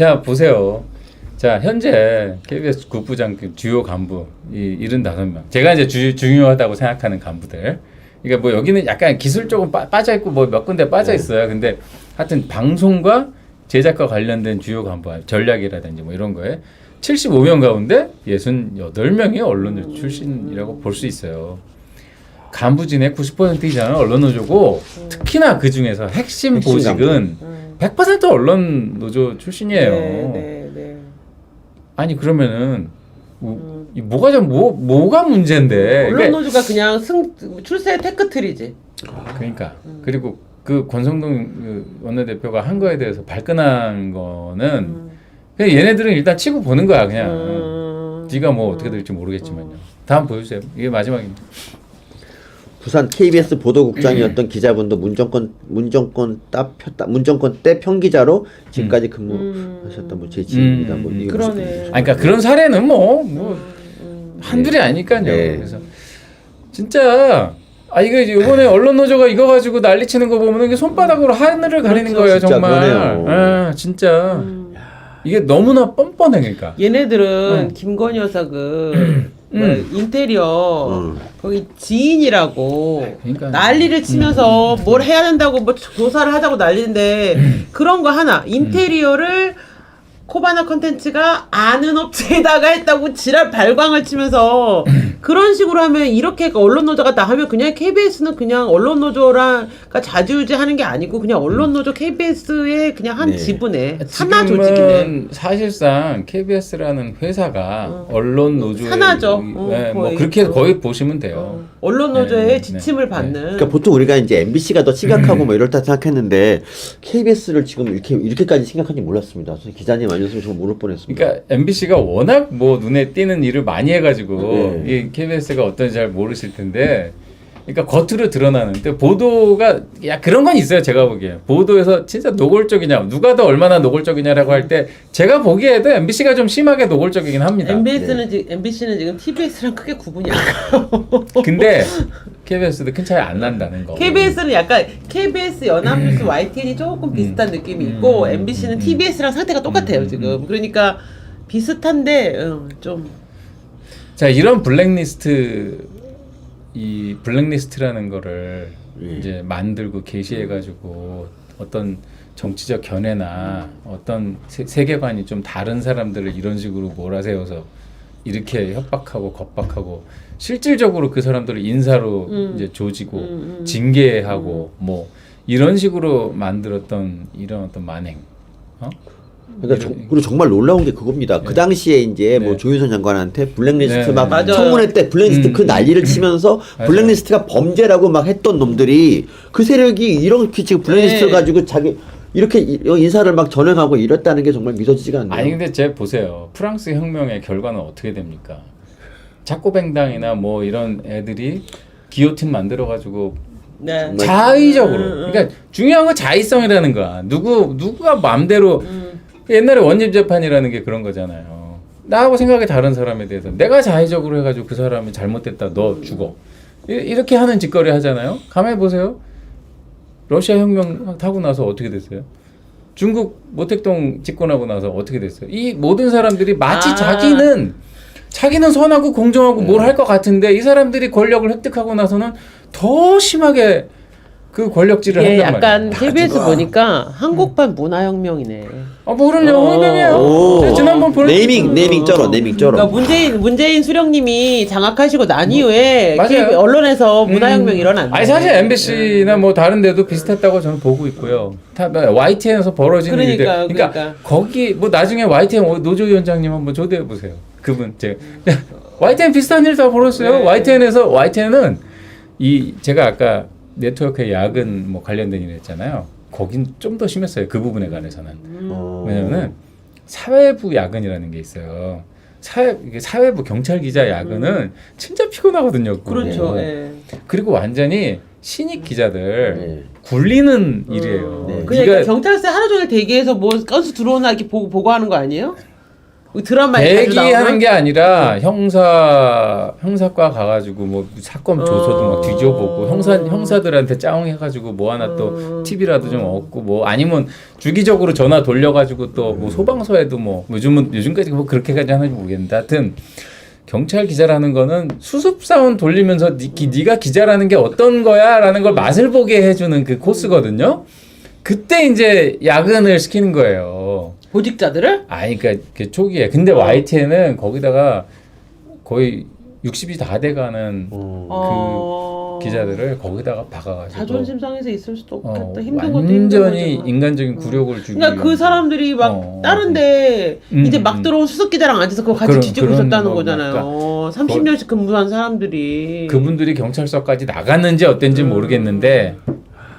자 보세요. 자 현재 KBS 국부장 주요 간부 이 75명. 제가 이제 중요하다고 생각하는 간부들. 그러니까 뭐 여기는 약간 기술적으로 빠져 있고 뭐 몇 군데 빠져 있어요. 근데 하여튼 방송과 제작과 관련된 주요 간부 전략이라든지 뭐 이런 거에 75명 가운데 68명이 언론 출신이라고 볼 수 있어요. 간부진의 90% 이상은 언론노조고 특히나 그 중에서 핵심 보직은 100% 언론노조 출신이에요. 네. 아니 그러면은 뭐가 문제인데? 언론노조가 그냥 출세 테크트리지. 그러니까 그리고 그 권성동 원내대표가 한 거에 대해서 발끈한 거는 그냥 얘네들은 일단 치고 보는 거야 그냥. 네가 뭐 어떻게 될지 모르겠지만요. 다음 보여주세요. 이게 마지막입니다. 부산 KBS 보도국장이었던 기자분도 문정권 때 평기자로 지금까지 근무하셨던 뭐 제치입니다. 뭐 이게 그러네. 그러니까 그런 사례는 뭐 한둘이 아니까요. 네. 그래서 진짜 이거 이번에 언론 노조가 이거 가지고 난리치는 거 보면 이게 손바닥으로 하늘을 가리는 거예요 진짜 정말. 그러네요. 진짜 이게 너무나 뻔뻔해 그러니까. 얘네들은 김건희 여사 인테리어 거기 지인이라고 그러니까. 난리를 치면서 뭘 해야 된다고 뭐 조사를 하자고 난리인데 그런 거 하나 인테리어를 코바나 컨텐츠가 아는 업체에다가 했다고 지랄 발광을 치면서 그런 식으로 하면 이렇게 언론노조가 다 하면 그냥 KBS는 그냥 언론노조가 자주유지하는 게 아니고 그냥 언론노조 KBS의 그냥 한 지분에 산하 조직이네. 사실상 KBS라는 회사가 언론노조의 산하죠. 뭐 그렇게 거의 보시면 돼요. 언론노조의 네, 지침을 네. 받는. 그러니까 보통 우리가 이제 MBC가 더 심각하고 뭐 이렇다 생각했는데 KBS를 지금 이렇게까지 심각한지 몰랐습니다. 기자님 아니었으면 정말 모를 뻔했습니다. 그러니까 MBC가 워낙 뭐 눈에 띄는 일을 많이 해가지고 이 KBS가 어떤지 잘 모르실 텐데, 그러니까 겉으로 드러나는. 근데 보도가 그런 건 있어요. 제가 보기에 보도에서 진짜 노골적이냐, 누가 더 얼마나 노골적이냐라고 할 때 제가 보기에도 MBC가 좀 심하게 노골적이긴 합니다. MBC는 지금 TBS랑 크게 구분이 안 가요. 근데 KBS도 큰 차이 안 난다는 거. KBS는 약간 KBS 연합뉴스 YTN이 조금 비슷한 느낌이 있고 MBC는 TBS랑 상태가 똑같아요 지금. 그러니까 비슷한데 좀. 자, 이런 블랙리스트라는 거를 이제 만들고 게시해가지고 어떤 정치적 견해나 어떤 세계관이 좀 다른 사람들을 이런 식으로 몰아세워서 이렇게 협박하고 겁박하고 실질적으로 그 사람들을 인사로 이제 조지고 징계하고 뭐 이런 식으로 만들었던 이런 어떤 만행. 그러니까 그리고 정말 놀라운 게 그겁니다. 그 당시에 이제 뭐 조윤선 장관한테 블랙리스트 막 청문회 때 블랙리스트 그 난리를 치면서 블랙리스트가 범죄라고 막 했던 놈들이 그 세력이 이렇게 지금 블랙리스트를 가지고 자기 이렇게 인사를 막 전행하고 이랬다는 게 정말 믿어지지가 않네요. 아니 근데 제가 보세요. 프랑스 혁명의 결과는 어떻게 됩니까? 자코뱅당이나 뭐 이런 애들이 기요틴 만들어가지고 자의적으로. 그러니까 중요한 건 자의성이라는 거야. 누가 마음대로. 옛날에 원심재판이라는 게 그런 거잖아요. 나하고 생각이 다른 사람에 대해서 내가 자의적으로 해가지고 그 사람이 잘못됐다, 너 죽어. 이렇게 하는 짓거리 하잖아요. 가만히 보세요. 러시아 혁명 하고 나서 어떻게 됐어요? 중국 모택동 집권하고 나서 어떻게 됐어요? 이 모든 사람들이 마치 자기는 선하고 공정하고 뭘 할 것 같은데 이 사람들이 권력을 획득하고 나서는 더 심하게 그 권력질을 한단 말이야. 약간 KBS 보니까 한국판 문화혁명이네. 모르냐? 혁명이에요. 지난번 보는 네이밍 쩔어. 그러니까 문재인 수령님이 장악하시고 난 이후에 언론에서 문화혁명 일어났네. 아니 사실 MBC나 뭐 다른 데도 비슷했다고 저는 보고 있고요. YTN에서 벌어진 일들. 그러니까 거기 뭐 나중에 YTN 노조위원장님 한번 초대해 보세요. 그분 YTN 비슷한 일 다 벌었어요. YTN은 제가 아까 네트워크의 야근 뭐 관련된 일 했잖아요. 거긴 좀 더 심했어요. 그 부분에 관해서는. 왜냐면은 사회부 야근이라는 게 있어요. 사회부 경찰 기자 야근은 진짜 피곤하거든요. 그렇죠. 그리고 완전히 신입 기자들 굴리는 일이에요. 그러니까 경찰서 하루 종일 대기해서 뭐 건수 들어오나 이렇게 보고 하는 거 아니에요? 드라마에 자주 대기하는 나오는 게 아니라 형사과 가가지고 뭐 사건 조서도 막 뒤져보고 형사들한테 짜웅해가지고 뭐 하나 또 팁이라도 좀 얻고 뭐 아니면 주기적으로 전화 돌려가지고 또 뭐 소방서에도 뭐 요즘까지 뭐 그렇게까지 하는지 모르겠는데 하여튼 경찰 기자라는 거는 수습사원 돌리면서 네가 기자라는 게 어떤 거야라는 걸 맛을 보게 해주는 그 코스거든요. 그때 이제 야근을 시키는 거예요. 보직자들을? 아니, 그러니까 그 초기에. 근데 YTN은 거기다가 거의 60이 다 돼가는 그 기자들을 거기다가 박아가지고 자존심 상해서 있을 수도 없겠다. 힘든 것도 완전히 힘든 인간적인 굴욕을 주기 그러니까 그 사람들이 막 다른데 이제 막 들어온 수석 기자랑 앉아서 그거 같이 뒤지고 있었다는 거잖아요. 30년씩 근무한 사람들이. 그분들이 경찰서까지 나갔는지 어땠는지 모르겠는데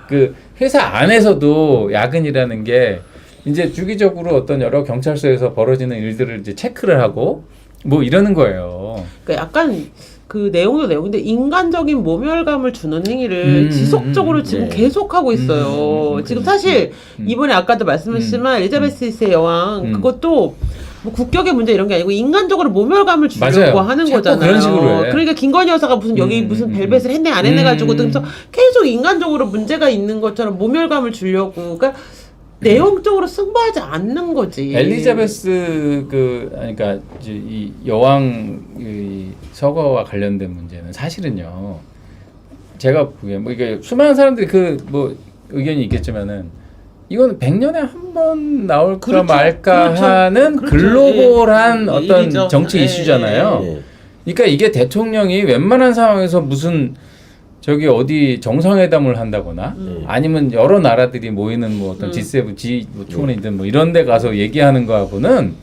그 회사 안에서도 야근이라는 게 이제 주기적으로 어떤 여러 경찰서에서 벌어지는 일들을 이제 체크를 하고 뭐 이러는 거예요. 그러니까 약간 그 내용도 내용인데 인간적인 모멸감을 주는 행위를 지속적으로 지금 계속하고 있어요. 지금 사실 이번에 아까도 말씀하셨지만 엘리자베스 1세 여왕 그것도 뭐 국격의 문제 이런 게 아니고 인간적으로 모멸감을 주려고 맞아요. 하는 자꾸 거잖아요. 그런 식으로 해. 그러니까 김건희 여사가 무슨 여기 무슨 벨벳을 했네 안 했네 가지고 그래서 계속 인간적으로 문제가 있는 것처럼 모멸감을 주려고 그러니까 내용적으로 승부하지 않는 거지. 엘리자베스 그러니까 이제 이 여왕 이 서거와 관련된 문제는 사실은요. 제가 보기에 뭐 이게 수많은 사람들이 그 뭐 의견이 있겠지만은 이건 100년에 한 번 나올까 그렇죠. 말까 그렇죠. 하는 그렇죠. 글로벌한 예. 어떤 일이죠. 정치 예. 이슈잖아요. 예. 그러니까 이게 대통령이 웬만한 상황에서 무슨 저기 어디 정상회담을 한다거나 아니면 여러 나라들이 모이는 뭐 어떤 G7, G20이든 뭐 이런 데 가서 얘기하는 거하고는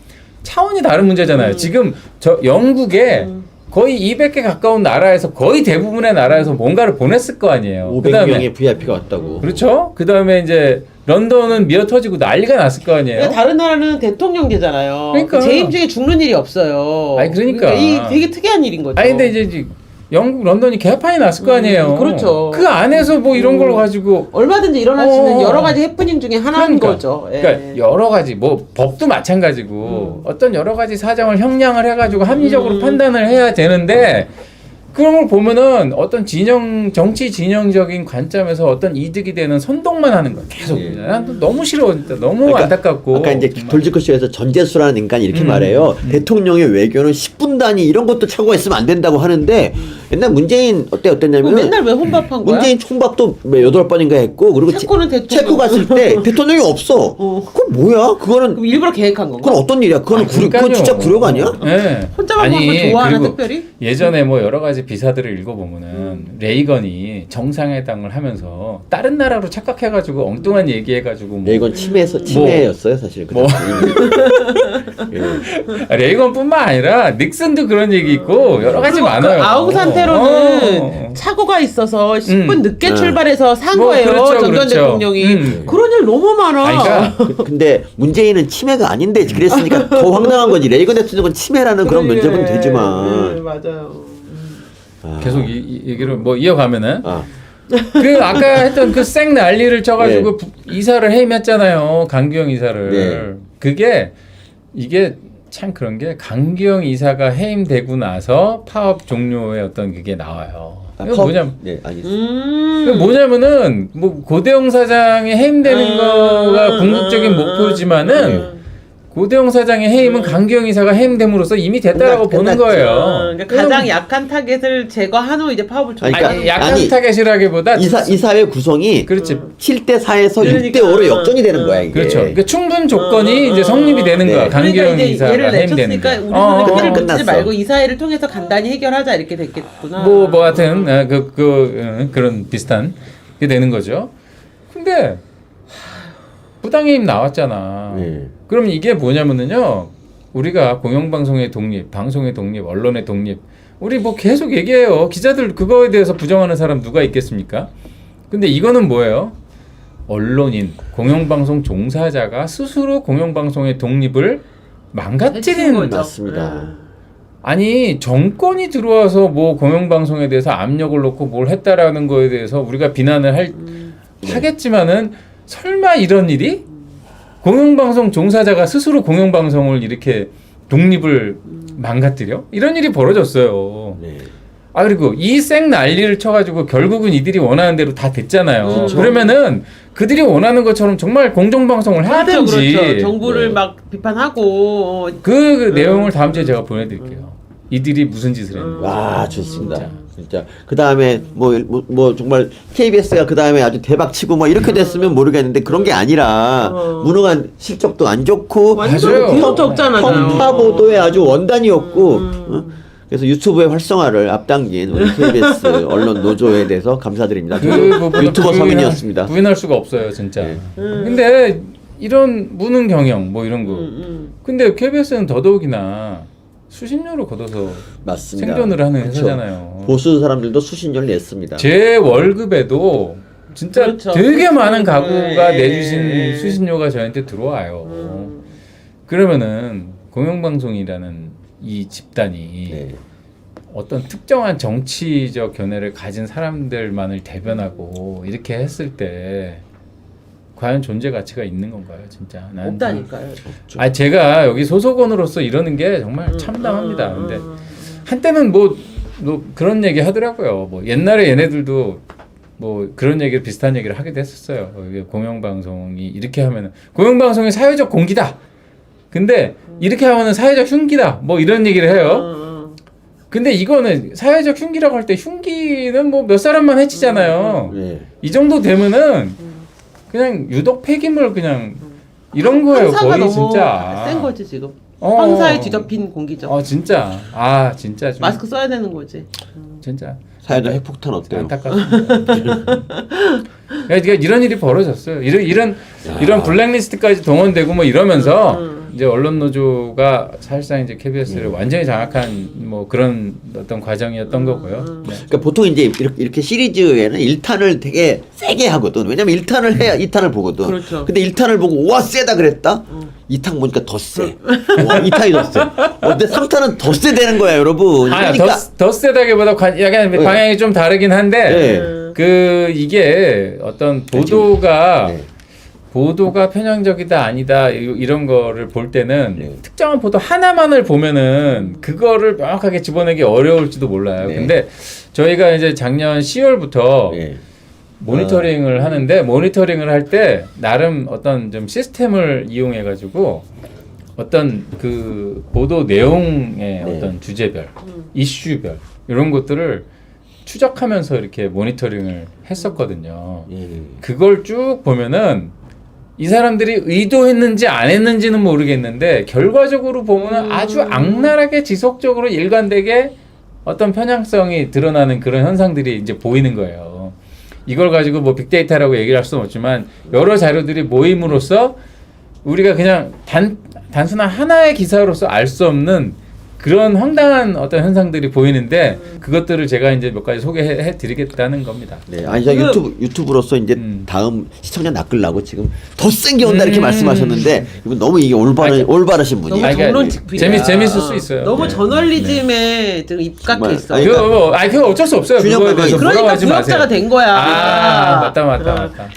차원이 다른 문제잖아요. 지금 저 영국에 거의 200개 가까운 나라에서 거의 대부분의 나라에서 뭔가를 보냈을 거 아니에요. 500명의 VIP가 왔다고. 그렇죠. 그다음에 이제 런던은 미어 터지고 난리가 났을 거 아니에요. 그러니까 다른 나라는 대통령제잖아요. 그러니까. 재임 중에 죽는 일이 없어요. 아니, 그러니까. 이 되게 특이한 일인 거죠. 아니 근데 이제 영국 런던이 개판이 났을 거 아니에요. 그렇죠. 그 안에서 뭐 이런 걸 가지고 얼마든지 일어날 수 있는 여러 가지 해프닝 중에 하나인 거죠. 예. 그러니까 여러 가지 뭐 법도 마찬가지고 어떤 여러 가지 사정을 형량을 해가지고 합리적으로 판단을 해야 되는데 그런 걸 보면은 어떤 정치 진영적인 관점에서 어떤 이득이 되는 선동만 하는 거야. 계속. 난 너무 싫어. 진짜 너무 그러니까 안타깝고. 아까 이제 돌직구쇼에서 전재수라는 인간이 이렇게 말해요. 대통령의 외교는 10분 단위 이런 것도 착오가 있으면 안 된다고 하는데 옛날 문재인 어땠냐면 맨날 왜 혼밥한 거야? 문재인 총밥도 8번인가 했고 그리고 체코는 대통령. 체코 갔을 때 대통령이 없어. 그건 뭐야? 그거는 그럼 일부러 계획한 건가? 그건 어떤 일이야? 그건 그건 진짜 굴욕 아니야? 네. 혼자만 먹는 거 좋아하나 그리고 특별히? 예전에 뭐 여러 가지 비사들을 읽어보면은 레이건이 정상회담을 하면서 다른 나라로 착각해가지고 엉뚱한 얘기해가지고 뭐 이건 치매였어요 사실. 뭐 레이건뿐만 아니라 닉슨도 그런 얘기 있고 여러 가지 많아요. 그 아웅 산테로는 착오가 있어서 10분 늦게 출발해서 산 뭐, 거예요. 그렇죠, 전 그렇죠. 대통령이. 그런 일 너무 많아. 아니, 그러니까 근데 문재인은 치매가 아닌데 그랬으니까 더 황당한 거지. 레이건 대통령은 치매라는 그런 면접은 되지만. 맞아요. 계속 이 얘기를 뭐 이어가면은 아. 그 아까 했던 그 쌩 난리를 쳐가지고 이사를 해임했잖아요. 강기영 이사를. 네. 그게 이게 참 그런 게 강기영 이사가 해임되고 나서 파업 종료의 어떤 그게 나와요. 이거 뭐냐면 네, 알겠습니다. 그게 뭐냐면은 뭐 고대영 사장이 해임되는 거가 궁극적인 목표지만은 고대영 사장의 해임은 강기영 이사가 해임됨으로써 이미 됐다라고 보는 거예요. 그러니까 가장 약한 타겟을 제거한 후 이제 파업을 좀. 아니, 약한 타겟이라기보다 이사회 구성이 그렇지. 7대4에서 그러니까. 6대5로 역전이 되는 거야 이게. 그렇죠. 그러니까 충분 조건이 이제 성립이 되는 네. 거야. 강기영 그러니까 이제 이사가 얘를 해임되는 내쳤으니까 거. 우리 손에 피를 끝났어. 묻지 말고 이사회를 통해서 간단히 해결하자 이렇게 됐겠구나. 뭐 하여튼 그런 비슷한 게 되는 거죠. 근데 부당해임 나왔잖아. 네. 그럼 이게 뭐냐면은요. 우리가 공영방송의 독립, 방송의 독립, 언론의 독립 우리 뭐 계속 얘기해요. 기자들 그거에 대해서 부정하는 사람 누가 있겠습니까? 근데 이거는 뭐예요? 언론인, 공영방송 종사자가 스스로 공영방송의 독립을 망가뜨리는 거죠. 맞습니다. 아니 정권이 들어와서 뭐 공영방송에 대해서 압력을 놓고 뭘 했다라는 거에 대해서 우리가 비난을 하겠지만은 설마 이런 일이 공영방송 종사자가 스스로 공영방송을 이렇게 독립을 망가뜨려? 이런 일이 벌어졌어요. 네. 아 그리고 이 쌩 난리를 쳐가지고 결국은 이들이 원하는 대로 다 됐잖아요. 그렇죠. 그러면은 그들이 원하는 것처럼 정말 공정방송을 하든지 그렇죠. 정부를 네. 막 비판하고 그 내용을 다음 주에 제가 보내드릴게요. 이들이 무슨 짓을 했는지. 와 좋습니다. 진짜. 진짜 그 다음에 뭐 정말 KBS가 그 다음에 아주 대박 치고 뭐 이렇게 됐으면 모르겠는데 그런 게 아니라 무능한 실적도 안 좋고 완전 맞아요. 구석도 없잖아요. 편파 보도의 아주 원단이었고 어? 그래서 유튜브의 활성화를 앞당긴 우리 KBS 언론 노조에 대해서 감사드립니다. 그 저도 부분은 유튜버 서민이었습니다. 부인할 수가 없어요, 진짜. 네. 근데 이런 무능 경영 뭐 이런 거. 근데 KBS는 더더욱이나 수신료를 걷어서 맞습니다. 생존을 하는 그렇죠. 회사잖아요. 보수 사람들도 수신료를 냈습니다. 제 월급에도 진짜 그렇죠. 되게 많은 가구가 네. 내주신 수신료가 저한테 들어와요. 그러면은 공영방송이라는 이 집단이 네. 어떤 특정한 정치적 견해를 가진 사람들만을 대변하고 이렇게 했을 때 과연 존재 가치가 있는 건가요, 진짜? 난 없다니까요. 아 제가 여기 소속원으로서 이러는 게 정말 참담합니다. 근데 한때는 뭐 그런 얘기 하더라고요. 뭐 옛날에 얘네들도 뭐 그런 얘기를 비슷한 얘기를 하기도 했었어요. 이게 공영방송이 이렇게 하면은 공영방송이 사회적 공기다. 근데 이렇게 하면은 사회적 흉기다. 뭐 이런 얘기를 해요. 근데 이거는 사회적 흉기라고 할 때 흉기는 뭐 몇 사람만 해치잖아요. 네. 이 정도 되면은 그냥 유독 폐기물 그냥 이런 거예요. 황사가 거의 너무 진짜. 센 거지 지금. 황사에 뒤덮인 공기죠. 진짜. 아 진짜 좀 마스크 써야 되는 거지. 진짜 사회적 핵폭탄 어때요? 안타깝습니다. 그러니까 이런 일이 벌어졌어요. 이런 블랙리스트까지 동원되고 뭐 이러면서 이제 언론 노조가 사실상 이제 KBS를 완전히 장악한 뭐 그런 어떤 과정이었던 거고요. 네. 그러니까 보통 이제 이렇게 시리즈에는 1탄을 되게 세게 하거든. 왜냐면 1탄을 해야 2탄을 보거든. 그렇죠. 근데 1탄을 보고 와 세다 그랬다. 2탄 보니까 더 세. 와 2탄이 더 세. 근데 3탄은 더 세 되는 거야, 여러분. 아, 그러니까 더 세다기보다 약간 방향이 좀 다르긴 한데 네. 그 이게 어떤 보도가 네. 보도가 편향적이다 아니다 이런 거를 볼 때는 네. 특정한 보도 하나만을 보면은 그거를 명확하게 집어내기 어려울지도 몰라요. 네. 근데 저희가 이제 작년 10월부터 네. 모니터링을 하는데 모니터링을 할 때 나름 어떤 좀 시스템을 이용해 가지고 어떤 그 보도 내용의 네. 어떤 주제별, 이슈별 이런 것들을 추적하면서 이렇게 모니터링을 했었거든요. 그걸 쭉 보면은 이 사람들이 의도했는지 안 했는지는 모르겠는데 결과적으로 보면은 아주 악랄하게 지속적으로 일관되게 어떤 편향성이 드러나는 그런 현상들이 이제 보이는 거예요. 이걸 가지고 뭐 빅데이터라고 얘기를 할 수는 없지만 여러 자료들이 모임으로써 우리가 그냥 단순한 하나의 기사로서 알 수 없는 그런 황당한 어떤 현상들이 보이는데 그것들을 제가 이제 몇 가지 소개해 드리겠다는 겁니다. 네, 아니 저 유튜브로서 이제 다음 시청자 낚으려고 지금 더 센 게 온다 이렇게 말씀하셨는데 이분 너무 이게 올바르신 분이에요. 너무 정론직이야. 재밌을 수 있어요. 너무 네. 저널리즘에 지금 입각해 있어. 아니, 그거 어쩔 수 없어요. 균형 그거에 발전이 대해서 뭐라고 그러니까 하지 마세요. 부역자가 된 거야. 아 맞다.